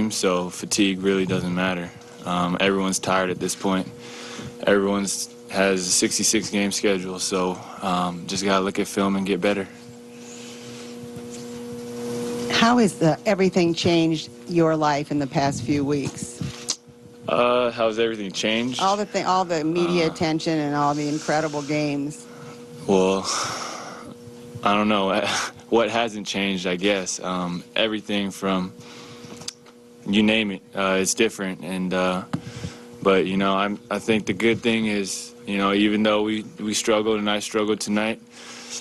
team, so fatigue really doesn't matter. Everyone's tired at this point. Everyone's has a 66-game schedule, so just got to look at film and get better. How has everything changed your life in the past few weeks? How's everything changed? All the media attention and all the incredible games. Well, I don't know. What hasn't changed, I guess. Everything from, you name it, it's different. And but, you know, I think the good thing is, you know, even though we struggled and I struggled tonight,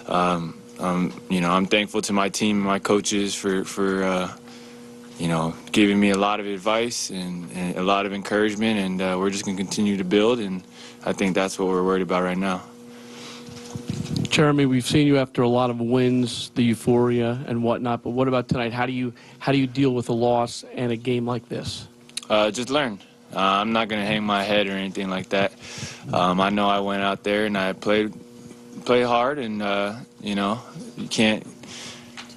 you know, I'm thankful to my team and my coaches for you know, giving me a lot of advice and a lot of encouragement, and we're just going to continue to build, and I think that's what we're worried about right now. Jeremy, we've seen you after a lot of wins, the euphoria and whatnot, but what about tonight? How do you deal with a loss and a game like this? Just learn. I'm not going to hang my head or anything like that. I know I went out there and I played hard, and you know, you can't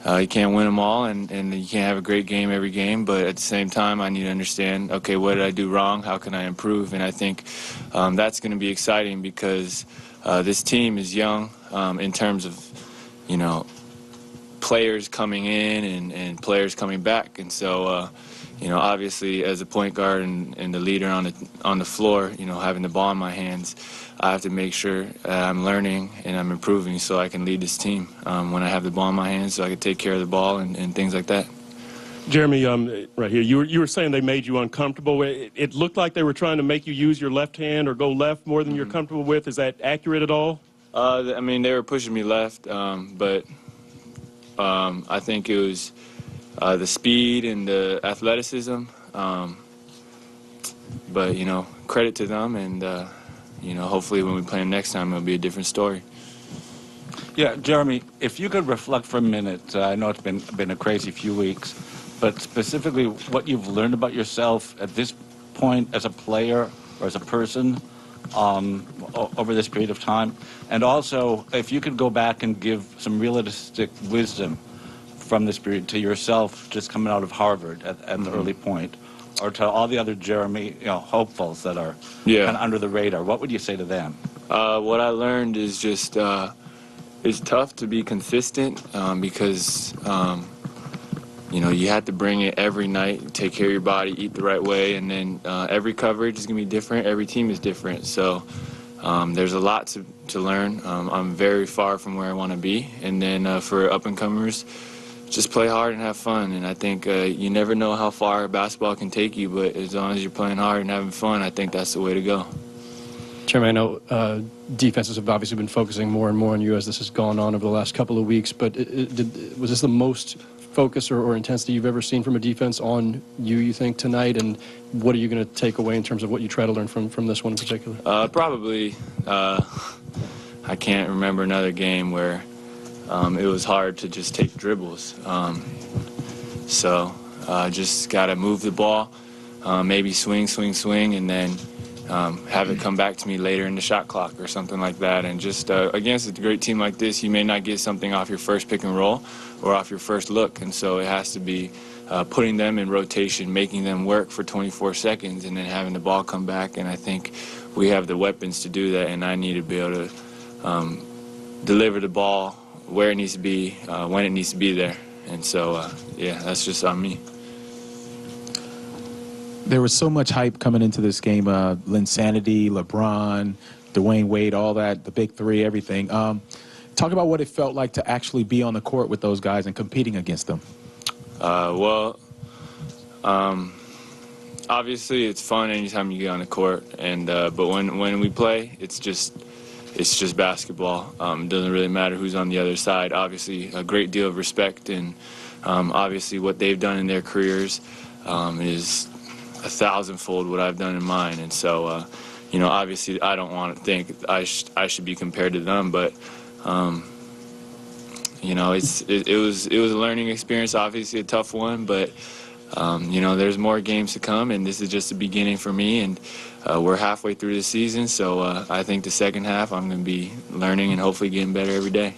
win them all, and you can't have a great game every game, but at the same time I need to understand, okay, what did I do wrong? How can I improve? And I think that's going to be exciting because this team is young in terms of, you know, players coming in and players coming back, and so you know, obviously as a point guard and the leader on the floor, you know, having the ball in my hands, I have to make sure I'm learning and I'm improving so I can lead this team when I have the ball in my hands, so I can take care of the ball and things like that. Jeremy, right here, you were saying they made you uncomfortable. It looked like they were trying to make you use your left hand or go left more than you're comfortable with. Is that accurate at all? I mean, they were pushing me left, but I think it was the speed and the athleticism. But, you know, credit to them, and you know, hopefully when we play them next time, it'll be a different story. Yeah, Jeremy, if you could reflect for a minute, I know it's been a crazy few weeks, but specifically what you've learned about yourself at this point as a player or as a person over this period of time, and also if you could go back and give some realistic wisdom from this period to yourself just coming out of Harvard at the early point, or to all the other Jeremy, you know, hopefuls that are kind of under the radar, what would you say to them? What I learned is just it's tough to be consistent because you know, you have to bring it every night, take care of your body, eat the right way, and then every coverage is going to be different. Every team is different, so there's a lot to learn. I'm very far from where I want to be, and then for up-and-comers, just play hard and have fun. And I think you never know how far basketball can take you, but as long as you're playing hard and having fun, I think that's the way to go. Jeremy, I know defenses have obviously been focusing more and more on you as this has gone on over the last couple of weeks, but was this the most focus or intensity you've ever seen from a defense on you think, tonight? And what are you going to take away in terms of what you try to learn from this one in particular? Probably, I can't remember another game where it was hard to just take dribbles. So just got to move the ball, maybe swing, and then have it come back to me later in the shot clock or something like that. And just against a great team like this, you may not get something off your first pick and roll or off your first look. And so it has to be putting them in rotation, making them work for 24 seconds, and then having the ball come back. And I think we have the weapons to do that, and I need to be able to deliver the ball where it needs to be, when it needs to be there. And so, yeah, that's just on me. There was so much hype coming into this game, Linsanity, LeBron, Dwayne Wade, all that, the big three, everything. Talk about what it felt like to actually be on the court with those guys and competing against them. Well, obviously it's fun anytime you get on the court, and but when we play, it's just basketball. It doesn't really matter who's on the other side. Obviously, a great deal of respect, and obviously what they've done in their careers is 1,000-fold what I've done in mine. And so, you know, obviously I don't want to think I should be compared to them, but you know, it was a learning experience. Obviously a tough one, but you know, there's more games to come, and this is just the beginning for me. And we're halfway through the season, so I think the second half I'm going to be learning and hopefully getting better every day.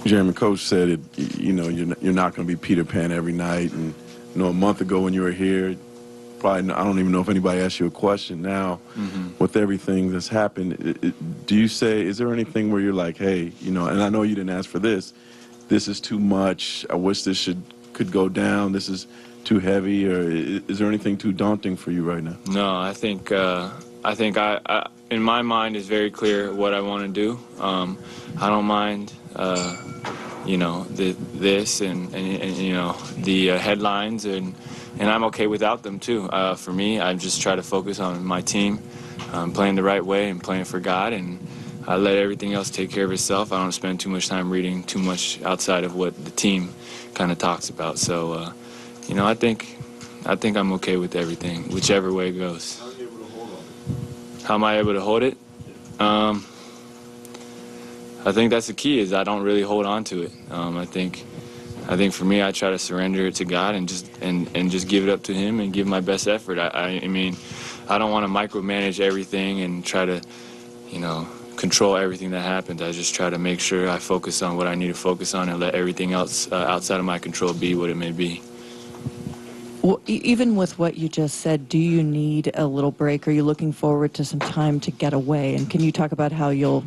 Jeremy, Coach said it. You know, you're not going to be Peter Pan every night, and a month ago when you were here, probably I don't even know if anybody asked you a question now. With everything that's happened, is there anything where you're like, hey, and I know you didn't ask for this is too much, I wish this could go down, this is too heavy, or is there anything too daunting for you right now? No, I think I in my mind is very clear what I want to do. I don't mind this and the headlines, and I'm okay without them too. For me, I just try to focus on my team, playing the right way and playing for God, and I let everything else take care of itself. I don't spend too much time reading too much outside of what the team kind of talks about. So, I think I'm okay with everything, whichever way it goes. How am I able to hold it? I think that's the key. Is I don't really hold on to it. I think for me, I try to surrender it to God and just give it up to Him and give my best effort. I mean, I don't want to micromanage everything and try to, control everything that happens. I just try to make sure I focus on what I need to focus on and let everything else outside of my control be what it may be. Well, even with what you just said, do you need a little break? Are you looking forward to some time to get away? And can you talk about how you'll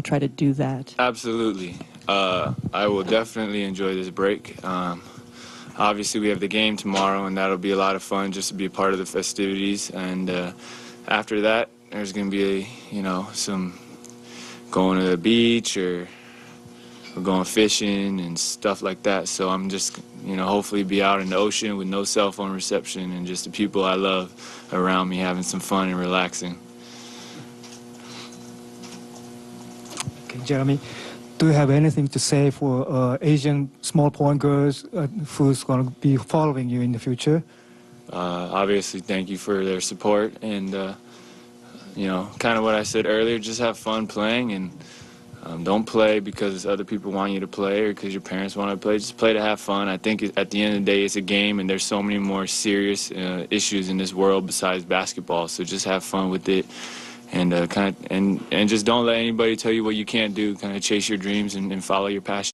try to do that? Absolutely. I will definitely enjoy this break. Obviously, we have the game tomorrow, and that'll be a lot of fun just to be a part of the festivities. And after that, there's going to be, some going to the beach or going fishing and stuff like that. So I'm just, hopefully be out in the ocean with no cell phone reception and just the people I love around me having some fun and relaxing. Okay, Jeremy, do you have anything to say for Asian small point girls who's going to be following you in the future? Obviously, thank you for their support, and kind of what I said earlier, just have fun playing, and don't play because other people want you to play or because your parents want to play. Just play to have fun. I think at the end of the day, it's a game, and there's so many more serious issues in this world besides basketball. So just have fun with it, and and just don't let anybody tell you what you can't do. Kind of chase your dreams and follow your passion.